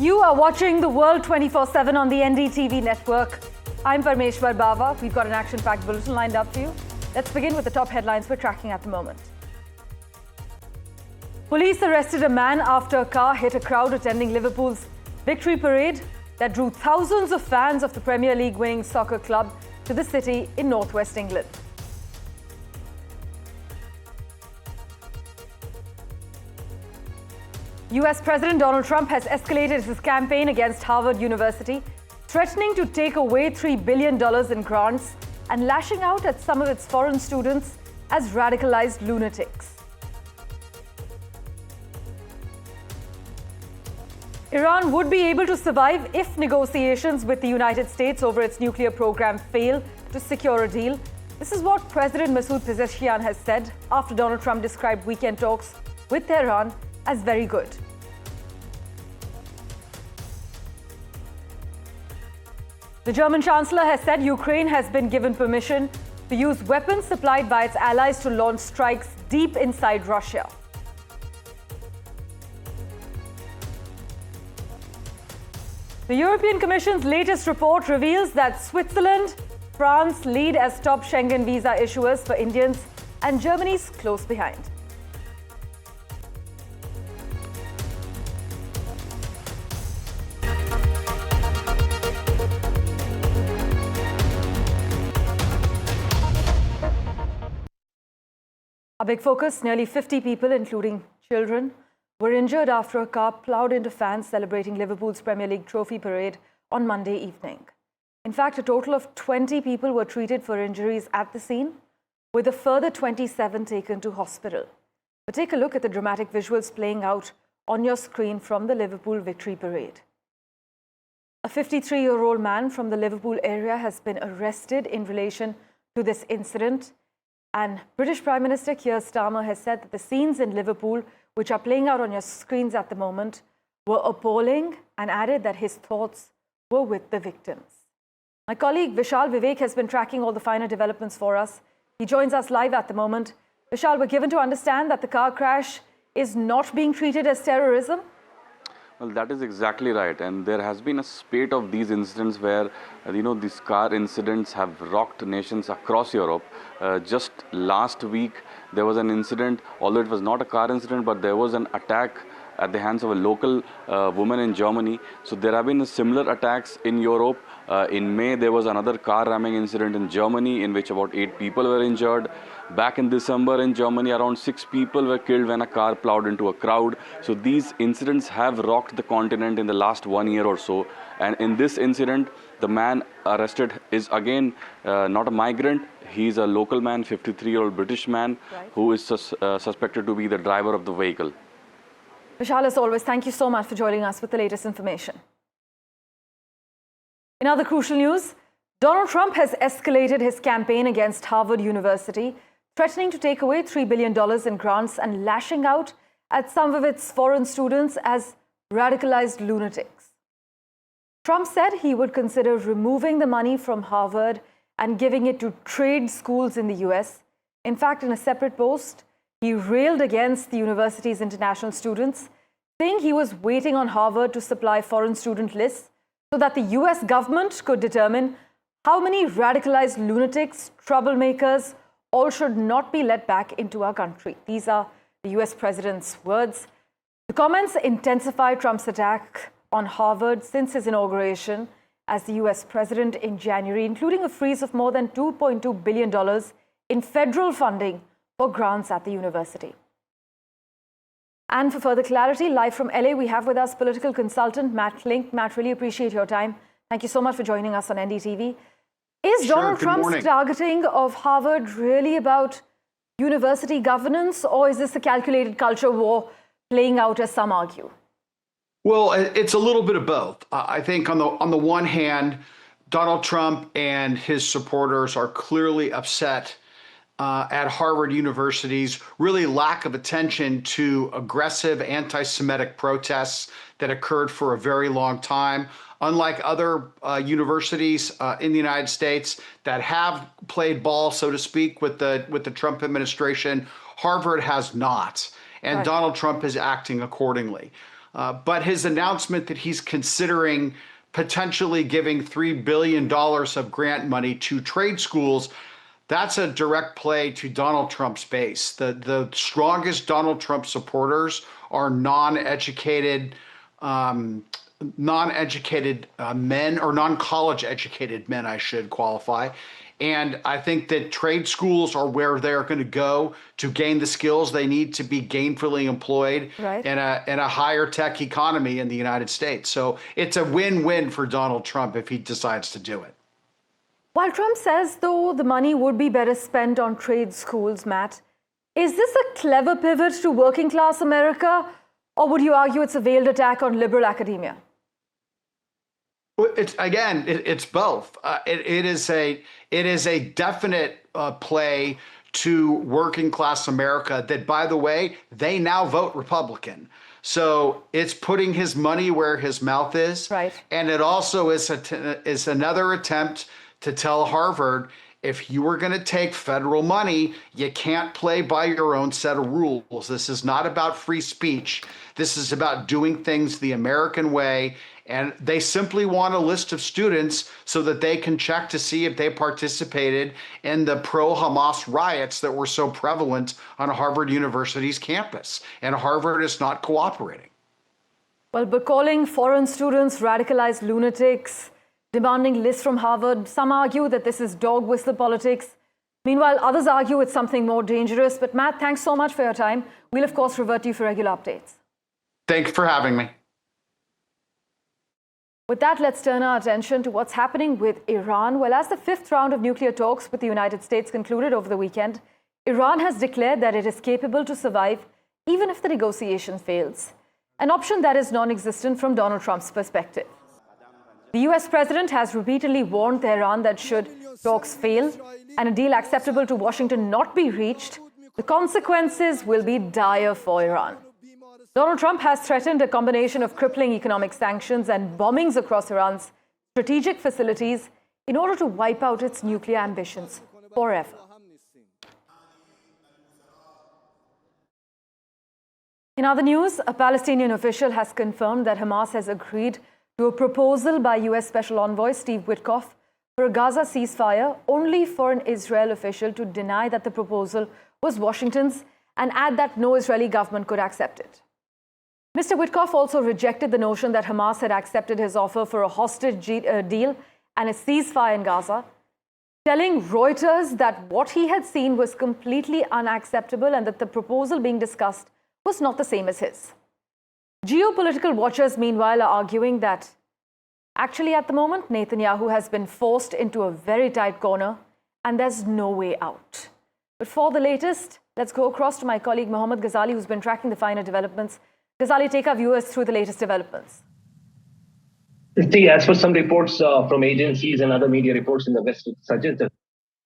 You are watching the World 24/7 on the NDTV network. I'm Parmeshwar Bawa. We've got an action-packed bulletin lined up for you. Let's begin with the top headlines we're tracking at the moment. Police arrested a man after a car hit a crowd attending Liverpool's victory parade that drew thousands of fans of the Premier League winning soccer club to the city in northwest England. US President Donald Trump has escalated his campaign against Harvard University, threatening to take away $3 billion in grants and lashing out at some of its foreign students as radicalized lunatics. Iran would be able to survive if negotiations with the United States over its nuclear program fail to secure a deal. This is what President Masoud Pezeshkian has said after Donald Trump described weekend talks with Tehran as very good. The German Chancellor has said Ukraine has been given permission to use weapons supplied by its allies to launch strikes deep inside Russia. The European Commission's latest report reveals that Switzerland, France lead as top Schengen visa issuers for Indians, and Germany's close behind. A big focus, nearly 50 people, including children, were injured after a car ploughed into fans celebrating Liverpool's Premier League trophy parade on Monday evening. In fact, a total of 20 people were treated for injuries at the scene, with a further 27 taken to hospital. But take a look at the dramatic visuals playing out on your screen from the Liverpool victory parade. A 53-year-old man from the Liverpool area has been arrested in relation to this incident. And British Prime Minister Keir Starmer has said that the scenes in Liverpool, which are playing out on your screens at the moment, were appalling, and added that his thoughts were with the victims. My colleague Vishal Vivek has been tracking all the finer developments for us. He joins us live at the moment. Vishal, we're given to understand that the car crash is not being treated as terrorism. Well, that is exactly right, and there has been a spate of these incidents where, these car incidents have rocked nations across Europe. Just last week, there was an incident, although it was not a car incident, but there was an attack at the hands of a local woman in Germany. So there have been similar attacks in Europe. In May, there was another car ramming incident in Germany in which about 8 people were injured. Back in December in Germany, around 6 people were killed when a car plowed into a crowd. So these incidents have rocked the continent in the last 1 year or so. And in this incident, the man arrested is again not a migrant. He's a local man, 53-year-old British man, right, who is suspected to be the driver of the vehicle. Vishal, as always, thank you so much for joining us with the latest information. In other crucial news, Donald Trump has escalated his campaign against Harvard University, threatening to take away $3 billion in grants and lashing out at some of its foreign students as radicalized lunatics. Trump said he would consider removing the money from Harvard and giving it to trade schools in the US. In fact, in a separate post, he railed against the university's international students, saying he was waiting on Harvard to supply foreign student lists so that the US government could determine how many radicalized lunatics, troublemakers, all should not be let back into our country. These are the US president's words. The comments intensify Trump's attack on Harvard since his inauguration as the US president in January, including a freeze of more than $2.2 billion in federal funding for grants at the university. And for further clarity, live from LA, we have with us political consultant Matt Link. Matt, really appreciate your time. Thank you so much for joining us on NDTV. Is Donald Trump's targeting of Harvard really about university governance, or is this a calculated culture war playing out, as some argue? Well, it's a little bit of both. I think on the one hand, Donald Trump and his supporters are clearly upset at Harvard University's really lack of attention to aggressive anti-Semitic protests that occurred for a very long time. Unlike other universities in the United States that have played ball, so to speak, with the Trump administration, Harvard has not, and right. Donald Trump is acting accordingly. But his announcement that he's considering potentially giving $3 billion of grant money to trade schools, that's a direct play to Donald Trump's base. The strongest Donald Trump supporters are non-educated men, or non-college educated men, I should qualify. And I think that trade schools are where they're going to go to gain the skills they need to be gainfully employed Right. in a higher tech economy in the United States. So it's a win-win for Donald Trump if he decides to do it. While Trump says, though, the money would be better spent on trade schools, Matt, is this a clever pivot to working class America, or would you argue it's a veiled attack on liberal academia? It's both. It is a definite play to working class America that, by the way, they now vote Republican. So it's putting his money where his mouth is. Right. And it also is another attempt to tell Harvard, if you were going to take federal money, you can't play by your own set of rules. This is not about free speech. This is about doing things the American way. And they simply want a list of students so that they can check to see if they participated in the pro-Hamas riots that were so prevalent on Harvard University's campus. And Harvard is not cooperating. Well, but calling foreign students radicalized lunatics, demanding lists from Harvard, some argue that this is dog whistle politics. Meanwhile, others argue it's something more dangerous. But Matt, thanks so much for your time. We'll, of course, revert to you for regular updates. Thanks for having me. With that, let's turn our attention to what's happening with Iran. Well, as the fifth round of nuclear talks with the United States concluded over the weekend, Iran has declared that it is capable to survive even if the negotiation fails, an option that is non-existent from Donald Trump's perspective. The US president has repeatedly warned Tehran that should talks fail and a deal acceptable to Washington not be reached, the consequences will be dire for Iran. Donald Trump has threatened a combination of crippling economic sanctions and bombings across Iran's strategic facilities in order to wipe out its nuclear ambitions forever. In other news, a Palestinian official has confirmed that Hamas has agreed to a proposal by US Special Envoy Steve Witkoff for a Gaza ceasefire, only for an Israel official to deny that the proposal was Washington's and add that no Israeli government could accept it. Mr. Witkoff also rejected the notion that Hamas had accepted his offer for a hostage deal and a ceasefire in Gaza, telling Reuters that what he had seen was completely unacceptable and that the proposal being discussed was not the same as his. Geopolitical watchers, meanwhile, are arguing that actually at the moment, Netanyahu has been forced into a very tight corner and there's no way out. But for the latest, let's go across to my colleague Mohammad Ghazali, who's been tracking the finer developments. Ghazali, take our viewers through the latest developments. See, as for some reports from agencies and other media reports in the West, suggest that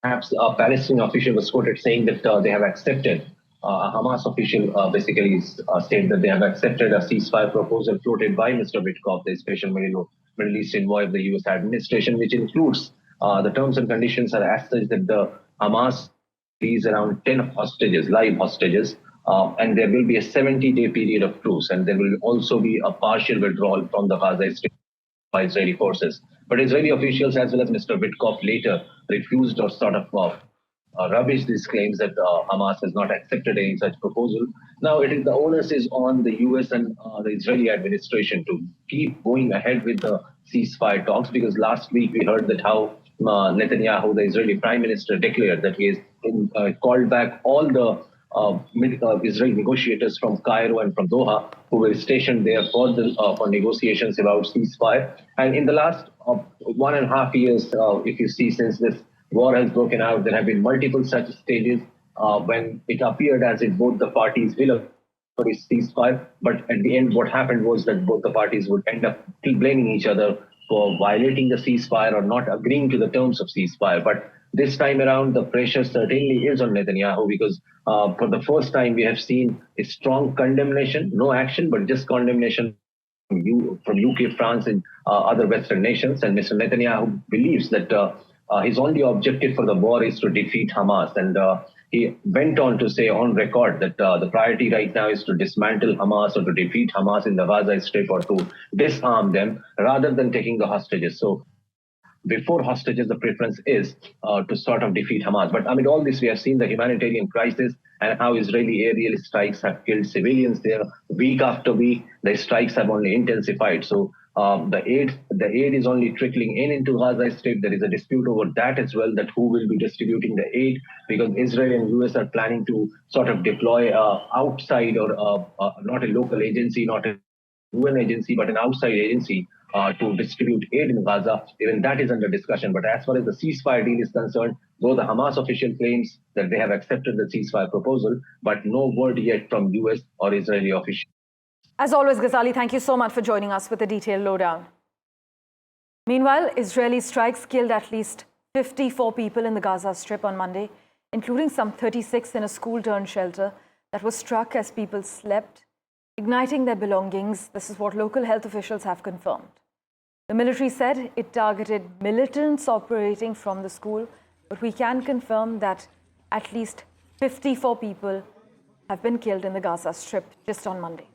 perhaps a Palestinian official was quoted saying that they have accepted, a Hamas official basically stated that they have accepted a ceasefire proposal floated by Mr. Witkoff, the special Middle East envoy of the US administration, which includes the terms and conditions are as such that the Hamas release around 10 hostages, live hostages, and there will be a 70-day period of truce, and there will also be a partial withdrawal from the Gaza Strip by Israeli forces. But Israeli officials, as well as Mr. Witkoff, later refused or sort of rubbished these claims that Hamas has not accepted any such proposal. Now, the onus is on the US and the Israeli administration to keep going ahead with the ceasefire talks, because last week we heard that how Netanyahu, the Israeli prime minister, declared that he has called back all the Israeli negotiators from Cairo and from Doha, who were stationed there for negotiations about ceasefire. And in the last 1.5 years, if you see, since this war has broken out, there have been multiple such stages when it appeared as if both the parties will for a ceasefire. But at the end, what happened was that both the parties would end up blaming each other for violating the ceasefire or not agreeing to the terms of ceasefire. But this time around, the pressure certainly is on Netanyahu, because for the first time we have seen a strong condemnation, no action, but just condemnation from UK, France, and other Western nations. And Mr. Netanyahu believes that his only objective for the war is to defeat Hamas. And he went on to say on record that the priority right now is to dismantle Hamas or to defeat Hamas in the Gaza Strip or to disarm them rather than taking the hostages. So before hostages, the preference is to sort of defeat Hamas. But amid all this, we have seen the humanitarian crisis and how Israeli aerial strikes have killed civilians there week after week. The strikes have only intensified. So the aid is only trickling into Gaza Strip. There is a dispute over that as well, that who will be distributing the aid, because Israel and US are planning to sort of deploy outside or not a local agency, not a UN agency, but an outside agency to distribute aid in Gaza. Even that is under discussion. But as far as the ceasefire deal is concerned, though the Hamas official claims that they have accepted the ceasefire proposal, but no word yet from US or Israeli officials. As always, Ghazali, thank you so much for joining us with a detailed lowdown. Meanwhile, Israeli strikes killed at least 54 people in the Gaza Strip on Monday, including some 36 in a school-turned-shelter that was struck as people slept, igniting their belongings. This is what local health officials have confirmed. The military said it targeted militants operating from the school, but we can confirm that at least 54 people have been killed in the Gaza Strip just on Monday.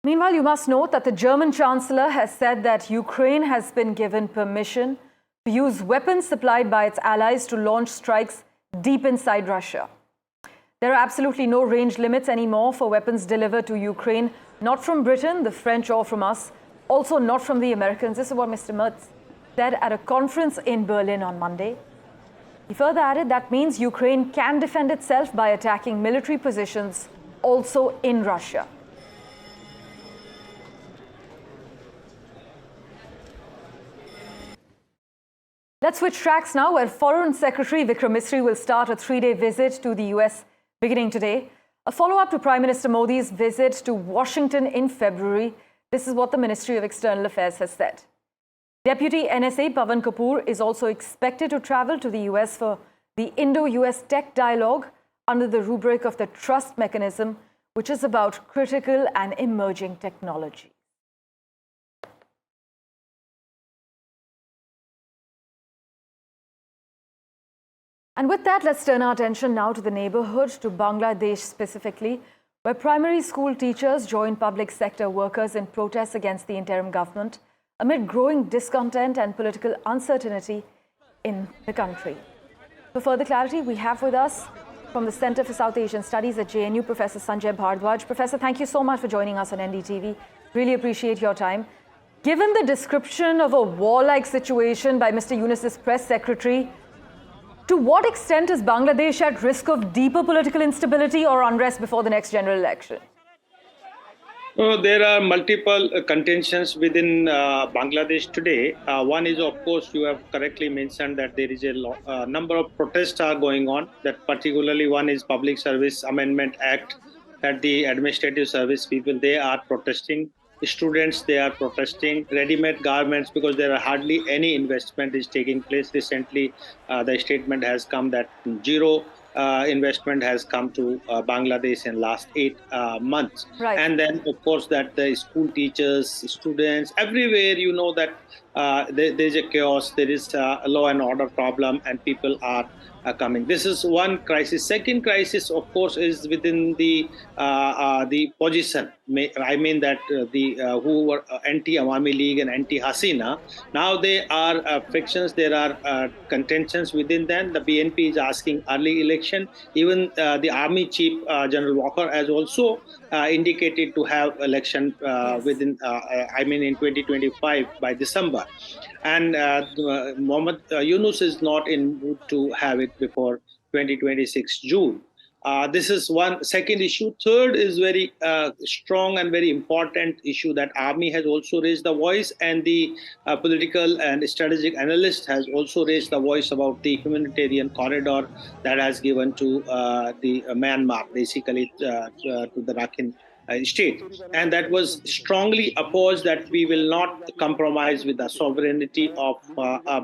Meanwhile, you must note that the German Chancellor has said that Ukraine has been given permission to use weapons supplied by its allies to launch strikes deep inside Russia. There are absolutely no range limits anymore for weapons delivered to Ukraine, not from Britain, the French, or from us, also not from the Americans. This is what Mr. Merz said at a conference in Berlin on Monday. He further added that means Ukraine can defend itself by attacking military positions also in Russia. Let's switch tracks now, where Foreign Secretary Vikram Misri will start a 3-day visit to the US beginning today. A follow-up to Prime Minister Modi's visit to Washington in February. This is what the Ministry of External Affairs has said. Deputy NSA Pavan Kapoor is also expected to travel to the US for the Indo-US Tech Dialogue under the rubric of the Trust Mechanism, which is about critical and emerging technology. And with that, let's turn our attention now to the neighborhood, to Bangladesh specifically, where primary school teachers joined public sector workers in protests against the interim government amid growing discontent and political uncertainty in the country. For further clarity, we have with us from the Center for South Asian Studies at JNU, Professor Sanjay Bhardwaj. Professor, thank you so much for joining us on NDTV. Really appreciate your time. Given the description of a warlike situation by Mr. Yunus's press secretary, to what extent is Bangladesh at risk of deeper political instability or unrest before the next general election? There are multiple contentions within Bangladesh today. One is, of course, you have correctly mentioned that there is a number of protests are going on. That particularly one is Public Service Amendment Act, that the administrative service people, they are protesting. Students, they are protesting. Ready-made garments, because there are hardly any investment is taking place. Recently, the statement has come that zero investment has come to Bangladesh in last 8 months. Right. And then, of course, that the school teachers, students, everywhere, you know that there's a chaos, there is a law and order problem, and people are coming. This is one crisis. Second crisis, of course, is within the position. I mean that who were anti-Awami League and anti-Hasina. Now there are frictions, there are contentions within them. The BNP is asking early election. Even the Army Chief General Walker has also indicated to have election within, in 2025 by December. And Mohammed Yunus is not in mood to have it before 2026 June. This is one. Second issue. Third is very strong and very important issue that Army has also raised the voice, and the political and strategic analyst has also raised the voice about the humanitarian corridor that has given to the Myanmar, basically to the Rakhine state, and that was strongly opposed that we will not compromise with the sovereignty of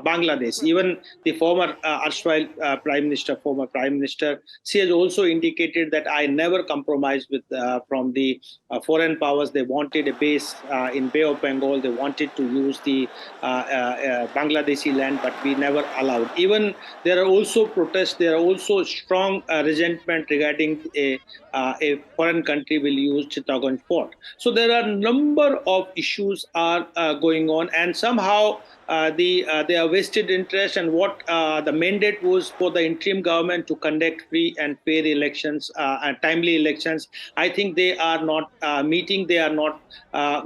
Bangladesh. Even the former erstwhile Prime Minister, she has also indicated that I never compromised with from the foreign powers. They wanted a base in Bay of Bengal. They wanted to use the Bangladeshi land, but we never allowed. Even there are also protests. There are also strong resentment regarding a foreign country will use Chittagong port. So there are a number of issues are going on, and somehow they are vested interest, and what the mandate was for the interim government to conduct free and fair elections and timely elections. I think they are not meeting. They are not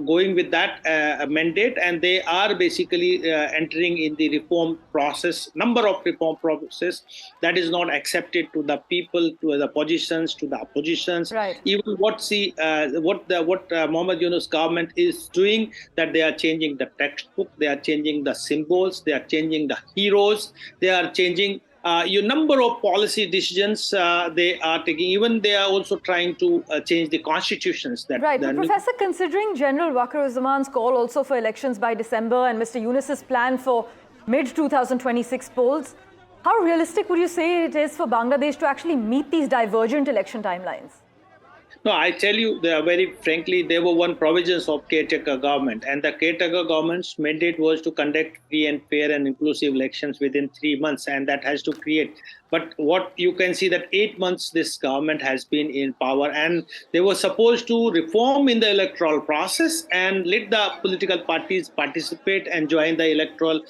going with that mandate, and they are basically entering in the reform process, number of reform process that is not accepted to the people, to the positions, to the oppositions. Right. Even what Mohammad Yunus government is doing, that they are changing the textbook, they are changing the symbols, they are changing the heroes, they are changing a number of policy decisions they are taking. Even they are also trying to change the constitutions. That right. But Professor, considering General Wakar-Uzzaman's call also for elections by December and Mr. Yunus's plan for mid-2026 polls, how realistic would you say it is for Bangladesh to actually meet these divergent election timelines? No, I tell you, they are very frankly, there were one provisions of caretaker government, and the caretaker government's mandate was to conduct free and fair and inclusive elections within 3 months, and that has to create. But what you can see that 8 months this government has been in power, and they were supposed to reform in the electoral process and let the political parties participate and join the electoral,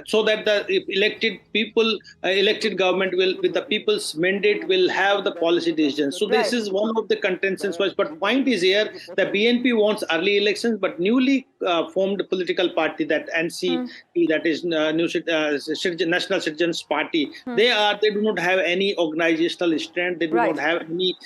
so that the elected people, elected government will, with the people's mandate, will have the policy decisions. So this is one of the contentions. But point is here, the BNP wants early elections, but newly formed political party, that NCP, that is National Citizens Party, they do not have any organizational strength, they do not have any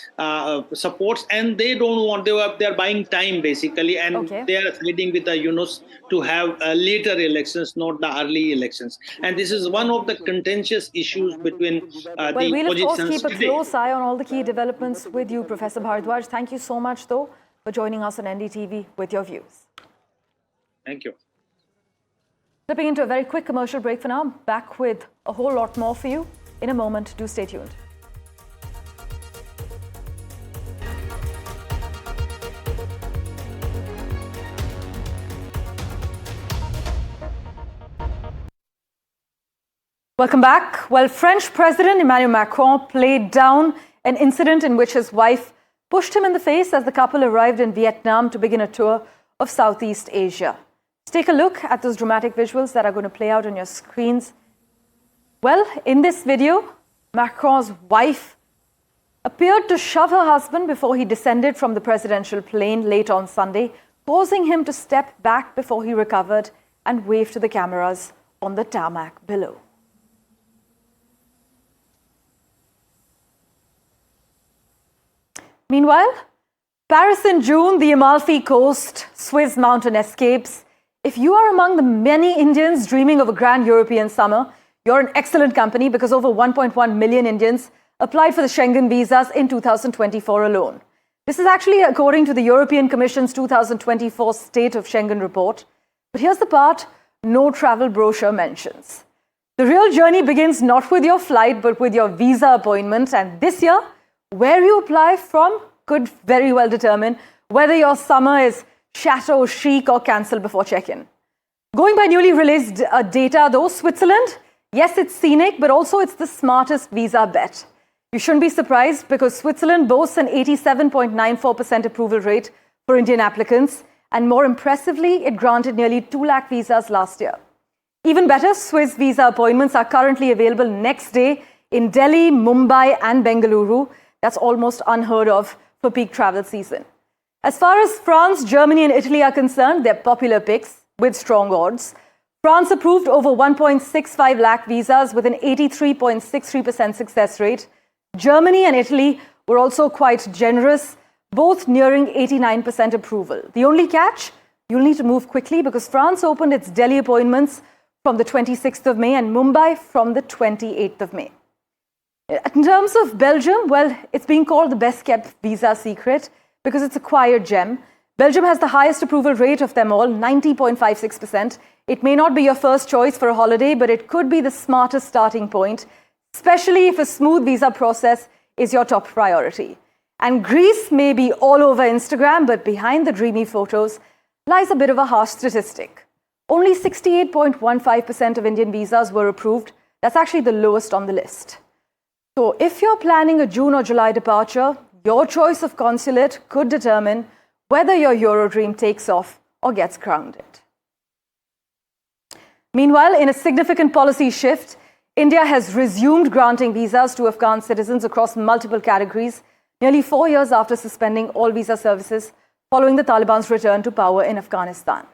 supports, and they don't want, they are buying time basically, and they are leading with the Yunus to have later elections, not the early elections. And this is one of the contentious issues between the we'll of course keep a today. close eye on all the key developments with you, Professor Bharadwaj. Thank you so much, though, for joining us on NDTV with your views. Thank you. Slipping into a very quick commercial break for now. Back with a whole lot more for you in a moment. Do stay tuned. Welcome back. Well, French President Emmanuel Macron played down an incident in which his wife pushed him in the face as the couple arrived in Vietnam to begin a tour of Southeast Asia. Let's take a look at those dramatic visuals that are going to play out on your screens. Well, in this video, Macron's wife appeared to shove her husband before he descended from the presidential plane late on Sunday, causing him to step back before he recovered and waved to the cameras on the tarmac below. Meanwhile, Paris in June, the Amalfi Coast, Swiss mountain escapes. If you are among the many Indians dreaming of a grand European summer, you're in excellent company, because over 1.1 million Indians applied for the Schengen visas in 2024 alone. This is actually according to the European Commission's 2024 State of Schengen report. But here's the part no travel brochure mentions. The real journey begins not with your flight, but with your visa appointment. And this year, where you apply from could very well determine whether your summer is chateau chic or cancel before check-in. Going by newly released data though, Switzerland, yes, it's scenic, but also it's the smartest visa bet. You shouldn't be surprised, because Switzerland boasts an 87.94% approval rate for Indian applicants, and more impressively, it granted nearly 2 lakh visas last year. Even better, Swiss visa appointments are currently available next day in Delhi, Mumbai and Bengaluru. That's almost unheard of for peak travel season. As far as France, Germany and Italy are concerned, they're popular picks with strong odds. France approved over 1.65 lakh visas with an 83.63% success rate. Germany and Italy were also quite generous, both nearing 89% approval. The only catch, you'll need to move quickly, because France opened its Delhi appointments from the 26th of May and Mumbai from the 28th of May. In terms of Belgium, well, it's being called the best kept visa secret, because it's a quiet gem. Belgium has the highest approval rate of them all, 90.56%. It may not be your first choice for a holiday, but it could be the smartest starting point, especially if a smooth visa process is your top priority. And Greece may be all over Instagram, but behind the dreamy photos lies a bit of a harsh statistic. Only 68.15% of Indian visas were approved. That's actually the lowest on the list. So if you're planning a June or July departure, your choice of consulate could determine whether your Euro dream takes off or gets grounded. Meanwhile, in a significant policy shift, India has resumed granting visas to Afghan citizens across multiple categories, nearly 4 years after suspending all visa services following the Taliban's return to power in Afghanistan.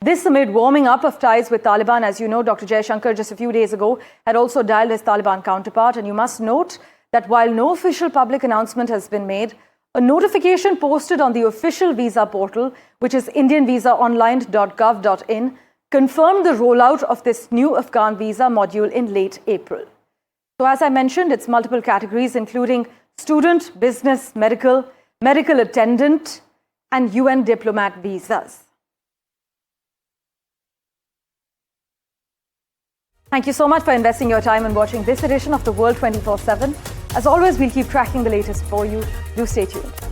This amid warming up of ties with Taliban. As you know, Dr. Jaishankar just a few days ago had also dialed his Taliban counterpart. And you must note that while no official public announcement has been made, a notification posted on the official visa portal, which is indianvisaonline.gov.in, confirmed the rollout of this new Afghan visa module in late April. So as I mentioned, it's multiple categories, including student, business, medical attendant, and UN diplomat visas. Thank you so much for investing your time and watching this edition of The World 24/7. As always, we'll keep tracking the latest for you. Do stay tuned.